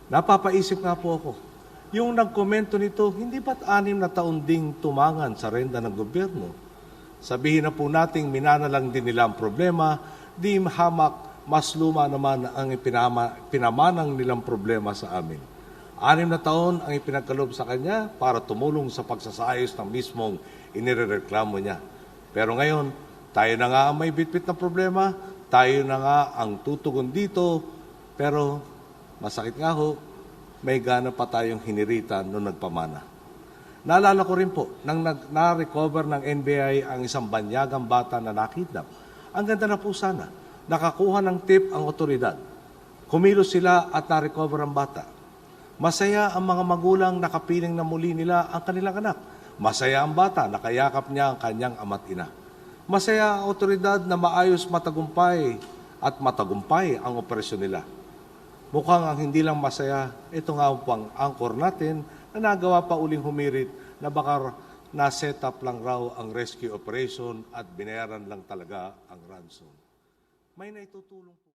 Napapaisip nga po ako, yung nagkomento nito, hindi ba't 6 na taon ding tumangan sa renta ng gobyerno? Sabihin na po nating minanalang din nila ang problema, di hamak, mas luma naman ang pinamanang nilang problema sa amin. 6 na taon ang ipinagkaloob sa kanya para tumulong sa pagsasayos ng mismong inirereklamo niya. Pero ngayon, tayo na nga ang may bitbit na problema, tayo na nga ang tutugon dito, pero masakit nga ho, may gana pa tayong hiniritan nung nagpamana. Naalala ko rin po, nang na-recover ng NBI ang isang banyagang bata na nakidnap. Ang ganda na po sana, nakakuha ng tip ang otoridad. Kumilos sila at na-recover ang bata. Masaya ang mga magulang nakapiling na muli nila ang kanilang anak. Masaya ang bata, nakayakap niya ang kanyang ama't ina. Masaya ang otoridad na maayos matagumpay ang operasyon nila. Mukhang ang hindi lang masaya, ito nga pang angkor natin na nagawa pa uling humirit na baka na-set up lang raw ang rescue operation at binayaran lang talaga ang ransom. May naitutulong po.